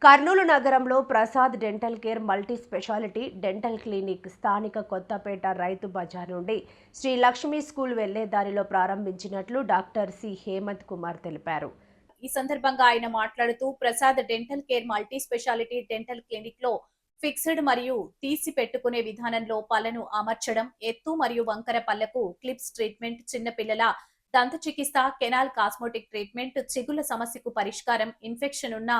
కర్నూలు నగరంలో Prasad dental care multi speciality dental clinic స్థానిక కొత్తపేట రైతు బజార్ నుండి శ్రీ లక్ష్మీ స్కూల్ వెళ్లే దారిలో ప్రారంభించినట్లు డాక్టర్ సి హేమంత్ కుమార్ తెలిపారు. ఈ సందర్భంగా ఆయన మాట్లాడుతూ Prasad dental care multi speciality dental clinic లో ఫిక్స్డ్ మరియు తీసి పెట్టుకునే విధానంలో పళ్లను అమర్చడం, ఎత్తు మరియు వంకర పళ్లకు క్లిప్స్ ట్రీట్మెంట్, చిన్నపిల్లల దంత చికిత్స, కెనాల్ కాస్మోటిక్ ట్రీట్మెంట్, చిగుళ్ల సమస్యకు పరిష్కారం, ఇన్ఫెక్షన్ ఉన్న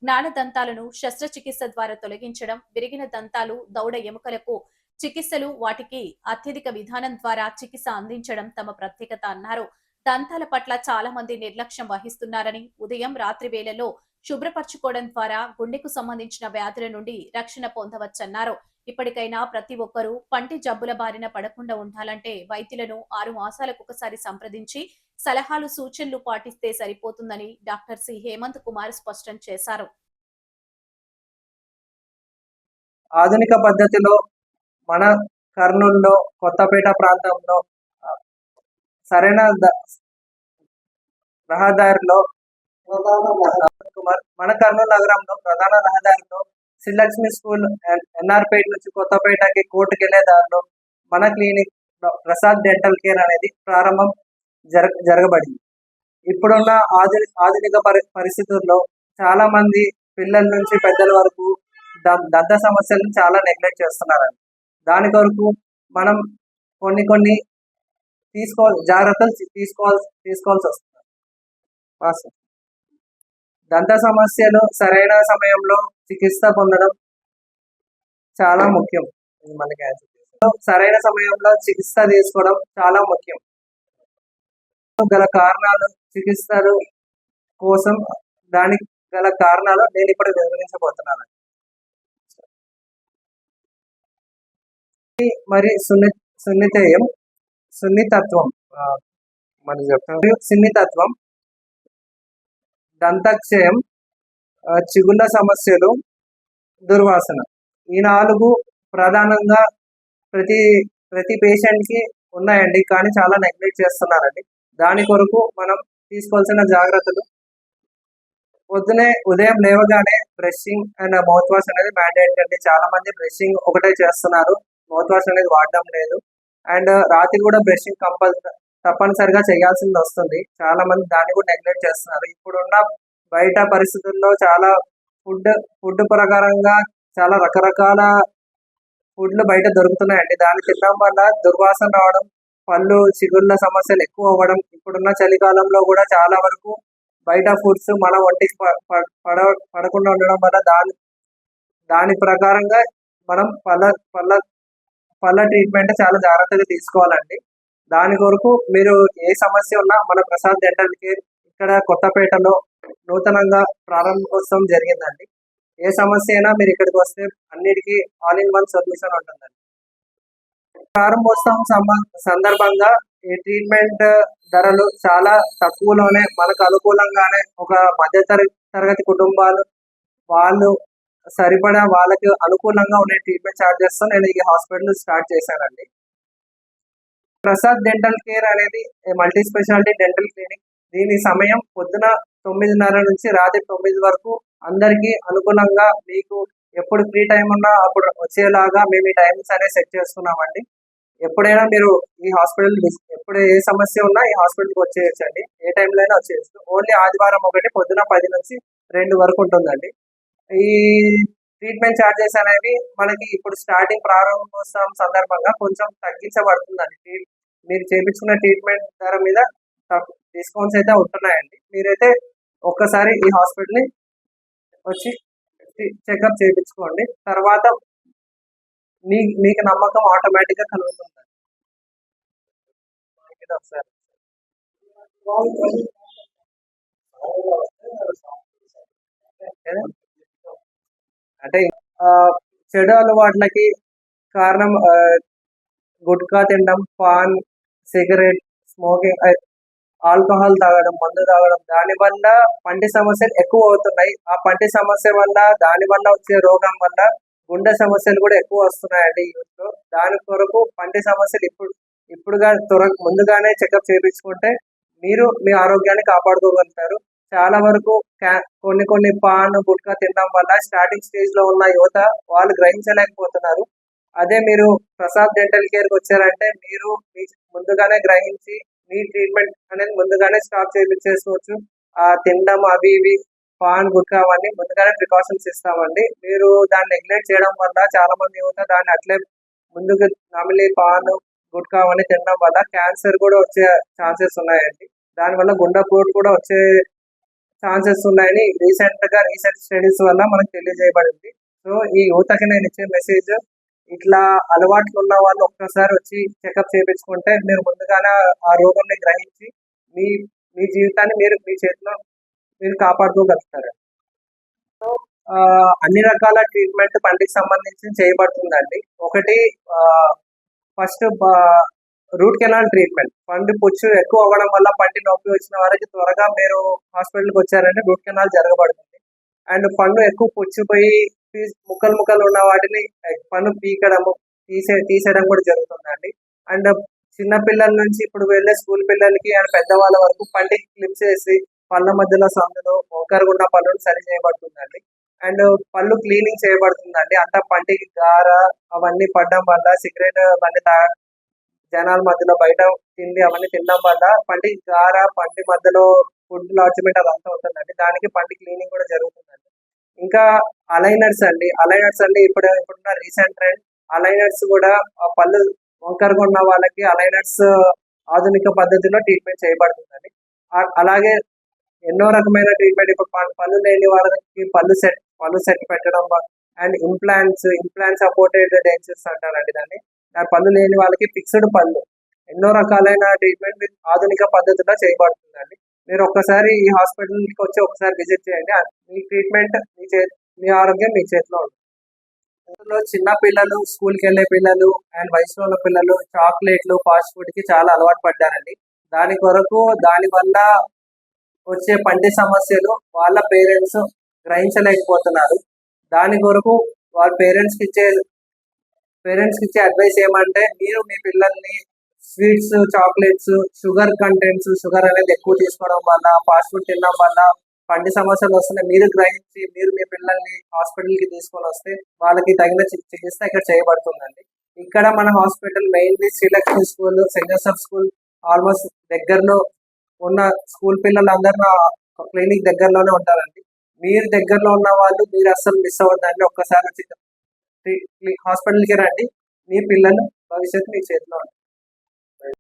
జ్ఞాన దంతాలను శస్త్రచికిత్స ద్వారా తొలగించడం, విరిగిన దంతాలు, దౌడ ఎముకలకు చికిత్సలు, వాటికి అత్యధిక విధానం ద్వారా చికిత్స అందించడం తమ ప్రత్యేకత అన్నారు. దంతాల పట్ల చాలా మంది నిర్లక్ష్యం వహిస్తున్నారని, ఉదయం రాత్రి వేళల్లో శుభ్రపరచుకోవడం ద్వారా గుండెకు సంబంధించిన వ్యాధుల నుండి రక్షణ పొందవచ్చన్నారు. ఇప్పటికైనా ప్రతి ఒక్కరూ పంటి జబ్బుల బారిన పడకుండా ఉండాలంటే వైద్యులను 6 మాసాలకు ఒకసారి సంప్రదించి సలహాలు సూచనలు పాటిస్తే సరిపోతుందని డాక్టర్ సి హేమంత్ కుమార్ స్పష్టం చేశారు. ఆధునిక పద్ధతిలో మన కర్నూలులో కొత్తపేట ప్రాంతంలో సరైన రహదారిలో మన కర్నూలు నగరంలో ప్రధాన రహదారిలో శ్రీలక్ష్మి స్కూల్ ఎన్ఆర్పేట నుంచి కొత్తపేటకి కోర్టుకు వెళ్లే దారిలో మన క్లినిక్ ప్రసాద్ డెంటల్ కేర్ అనేది ప్రారంభం జరగబడింది. ఇప్పుడున్న ఆధునిక పరిస్థితుల్లో చాలా మంది పిల్లల నుంచి పెద్దల వరకు దంత సమస్యలను చాలా నెగ్లెక్ట్ చేస్తున్నారండి. దాని కొరకు మనం కొన్ని జాగ్రత్తలు తీసుకోవాల్సి వస్తుంది. దంత సమస్యలు సరైన సమయంలో చికిత్స పొందడం చాలా ముఖ్యం. మనకి సరైన సమయంలో చికిత్స తీసుకోవడం చాలా ముఖ్యం. గల కారణాలు, చికిత్సలు కోసం దానికి గల కారణాలు నేను ఇప్పుడు వివరించబోతున్నాను. మరి సున్నితత్వం మనం చెప్తాం. సున్నితత్వం, దంతక్షయం, చిగుళ్ళ సమస్యలు, దుర్వాసన, ఈ 4 ప్రధానంగా ప్రతి పేషెంట్ కి ఉన్నాయండి. కానీ చాలా నెగ్లెక్ట్ చేస్తున్నారండి. దాని కొరకు మనం తీసుకోవాల్సిన జాగ్రత్తలు: ఉదయం లేవగానే బ్రషింగ్ అండ్ మౌత్ వాష్ అనేది మ్యాండేటరీ అండి. చాలా మంది బ్రషింగ్ ఒకటే చేస్తున్నారు, మౌత్ వాష్ అనేది వాడడం లేదు. అండ్ రాత్రి కూడా బ్రషింగ్ తప్పనిసరిగా చేయాల్సింది వస్తుంది. చాలా మంది దాన్ని కూడా నెగ్లెక్ట్ చేస్తున్నారు. ఇప్పుడున్న బయట పరిస్థితుల్లో చాలా ఫుడ్ ప్రకారంగా చాలా రకరకాల ఫుడ్లు బయట దొరుకుతున్నాయండి. దాన్ని తినడం వల్ల దుర్వాసన రావడం, పళ్ళు చిగుళ్ళ సమస్యలు ఎక్కువ అవ్వడం. ఇప్పుడున్న చలికాలంలో కూడా చాలా వరకు బయట ఫుడ్స్ మన ఒంటికి పడకుండా ఉండడం వల్ల దాని ప్రకారంగా మనం పళ్ళ ట్రీట్మెంట్ చాలా జాగ్రత్తగా తీసుకోవాలండి. దాని కొరకు మీరు ఏ సమస్య ఉన్నా మన ప్రసాద్ డెంటల్ కేర్ ఇక్కడ కొత్తపేటలో నూతనంగా ప్రారంభోత్సవం జరిగిందండి. ఏ సమస్య అయినా మీరు ఇక్కడికి వస్తే అన్నిటికీ ఆల్ ఇన్ వన్ సొల్యూషన్ ఉంటుందండి. ప్రారంభోత్సవం సందర్భంగా ఈ ట్రీట్మెంట్ ధరలు చాలా తక్కువలోనే, మనకు అనుకూలంగానే, ఒక మధ్య తరగతి కుటుంబాలు వాళ్ళు సరిపడా వాళ్ళకి అనుకూలంగా ఉండే ట్రీట్మెంట్ ఛార్జెస్ తో నేను ఈ హాస్పిటల్ స్టార్ట్ చేశానండి. ప్రసాద్ డెంటల్ కేర్ అనేది మల్టీ స్పెషాలిటీ డెంటల్ క్లినిక్. దీని సమయం పొద్దున 9:30 నుంచి రాత్రి 9 వరకు అందరికీ అనుగుణంగా మీకు ఎప్పుడు ఫ్రీ టైం ఉన్నా అప్పుడు వచ్చేలాగా మేము ఈ టైమింగ్స్ అనేది సెట్ చేసుకున్నామండి. ఎప్పుడైనా మీరు ఈ హాస్పిటల్ ఎప్పుడు ఏ సమస్య ఉన్నా ఈ హాస్పిటల్కి వచ్చేయచ్చండి. ఏ టైంలో అయినా వచ్చేయచ్చు. ఓన్లీ ఆదివారం ఒకటి పొద్దున 10 నుంచి 2 వరకు ఉంటుందండి. ఈ ట్రీట్మెంట్ ఛార్జెస్ అనేవి మనకి ఇప్పుడు స్టార్టింగ్ ప్రారంభోత్సవం సందర్భంగా కొంచెం తగ్గించబడుతుందండి. మీరు చేయించుకున్న ట్రీట్మెంట్ ధర మీద డిస్కౌంట్స్ అయితే ఉంటున్నాయండి. మీరైతే ఒక్కసారి ఈ హాస్పిటల్ని వచ్చి చెకప్ చేయించుకోండి. తర్వాత మీకు నమ్మకం ఆటోమేటిక్గా కలుగుతుంది. అంటే చెడు అలవాట్లకి కారణం గుట్కా తినడం, పాన్, సిగరెట్, స్మోకింగ్, ఆల్కహాల్ తాగడం, మందు తాగడం, దానివల్ల పంటి సమస్యలు ఎక్కువ అవుతున్నాయి. ఆ పంటి సమస్య వల్ల దానివల్ల వచ్చే రోగం వల్ల గుండె సమస్యలు కూడా ఎక్కువ వస్తున్నాయండి యూత్ లో. దాని కొరకు పంటి సమస్యలు ముందుగానే చెకప్ చేయించుకుంటే మీరు మీ ఆరోగ్యాన్ని కాపాడుకోగలుగుతారు. చాలా వరకు కొన్ని పాన్ గుట్కా తినడం వల్ల స్టార్టింగ్ స్టేజ్ లో ఉన్న యువత వాళ్ళు గ్రహించలేకపోతున్నారు. అదే మీరు ప్రసాద్ డెంటల్ కేర్ కి వచ్చారంటే మీరు ముందుగానే గ్రహించి మీ ట్రీట్మెంట్ అనేది ముందుగానే స్టాప్ చేయించేసుకోవచ్చు. తినడం అవి ఇవి పాన్ గుట్కా అవన్నీ ముందుగానే ప్రికాషన్స్ ఇస్తామండి. మీరు దాన్ని నెగ్లెక్ట్ చేయడం వల్ల చాలా మంది యువత దాన్ని అట్లే ముందుకు నమిలి పాన్ గుట్కా అవన్నీ తినడం వల్ల క్యాన్సర్ కూడా వచ్చే ఛాన్సెస్ ఉన్నాయండి. దానివల్ల గుండెపోటు కూడా వచ్చే ఛాన్సెస్ ఉన్నాయని రీసెంట్ స్టడీస్ వల్ల మనకు తెలియజేయబడింది. సో ఈ యువతకి నేను ఇచ్చే మెసేజ్, ఇట్లా అలవాట్లు ఉన్న వాళ్ళు ఒక్కసారి వచ్చి చెకప్ చేయించుకుంటే మీరు ముందుగానే ఆ రోగంని గ్రహించి మీ మీ జీవితాన్ని మీ చేతిలో మీరు కాపాడుకోగలుగుతారు. సో అన్ని రకాల ట్రీట్మెంట్ పంటికి సంబంధించి చేయబడుతుందండి. ఒకటి ఫస్ట్ రూట్ కెనాల్ ట్రీట్మెంట్. పంటి పుచ్చు ఎక్కువ అవ్వడం వల్ల పంటి నొప్పి వచ్చిన వారికి త్వరగా మీరు హాస్పిటల్కి వచ్చారంటే రూట్ కెనాల్ జరగబడుతుంది. అండ్ పన్ను ఎక్కువ పుచ్చిపోయి ముక్కలు ఉన్న వాటిని పన్ను పీకడము తీసేయడం కూడా జరుగుతుందండి. అండ్ చిన్న పిల్లల నుంచి ఇప్పుడు వెళ్ళే స్కూల్ పిల్లలకి అండ్ పెద్దవాళ్ళ వరకు పంటికి క్లిప్స్ వేసి పళ్ళ మధ్యలో సందులో వంకరగా ఉన్న పళ్ళను సరి చేయబడుతుందండి. అండ్ పళ్ళు క్లీనింగ్ చేయబడుతుందండి. అంతా పంటికి గార అవన్నీ పడడం వల్ల సిగరెట్ అవన్నీ జనాల మధ్యలో బయట తిండి అవన్నీ తినడం వల్ల పంటికి గార పంటి మధ్యలో ఫుడ్ లాడ్జ్మెంట్ అదంతా అవుతుందండి. దానికి పంటి క్లీనింగ్ కూడా జరుగుతుందండి. ఇంకా అలైనర్స్ అండి. ఇప్పుడున్న రీసెంట్ ట్రెండ్ అలైనర్స్ కూడా పళ్ళు వంకరగా ఉన్న వాళ్ళకి అలైనర్స్ ఆధునిక పద్ధతిలో ట్రీట్మెంట్ చేయబడుతుందండి. అలాగే ఎన్నో రకమైన ట్రీట్మెంట్ ఇప్పుడు పళ్ళు లేని వాళ్ళకి పళ్ళు సెట్ పెట్టడం అండ్ ఇంప్లాంట్ సపోర్టెడ్ డెంచర్స్ అంటారండి దాన్ని. పళ్ళు లేని వాళ్ళకి ఫిక్స్డ్ పళ్ళు, ఎన్నో రకాలైన ట్రీట్మెంట్ ఆధునిక పద్ధతిలో చేయబడుతుందండి. మీరు ఒక్కసారి ఈ హాస్పిటల్కి వచ్చి ఒకసారి విజిట్ చేయండి. మీ ట్రీట్మెంట్ మీ ఆరోగ్యం మీ చేతిలో ఉంటుంది. ఇందులో చిన్న పిల్లలు, స్కూల్కి వెళ్ళే పిల్లలు అండ్ వయసులో ఉన్న పిల్లలు చాక్లెట్లు ఫాస్ట్ ఫుడ్ కి చాలా అలవాటు పడ్డారండి. దాని వల్ల వచ్చే పంటి సమస్యలు వాళ్ళ పేరెంట్స్ గ్రహించలేకపోతున్నారు. దాని కొరకు వాళ్ళ పేరెంట్స్ కి ఇచ్చే అడ్వైస్ ఏమంటే, మీరు మీ పిల్లల్ని స్వీట్స్, చాక్లెట్స్, షుగర్ అనేది ఎక్కువ తీసుకోవడం వల్ల, ఫాస్ట్ ఫుడ్ తినడం వల్ల పంటి సమస్యలు వస్తున్నాయి. మీరు గ్రహించి మీరు మీ పిల్లల్ని హాస్పిటల్కి తీసుకొని వస్తే వాళ్ళకి తగిన చికిత్స ఇక్కడ చేయబడుతుందండి. ఇక్కడ మన hospital mainly Srilakshmi school, Saint Joseph school almost దగ్గరలో ఉన్న స్కూల్ పిల్లలందరూ క్లినిక్ దగ్గరలోనే ఉంటారండి. మీరు దగ్గరలో ఉన్న వాళ్ళు మీరు అస్సలు మిస్ అవ్వద్దండి. ఒక్కసారి వచ్చి హాస్పిటల్కి రండి. మీ పిల్లలు భవిష్యత్తు మీ చేతిలో ఉంటుంది.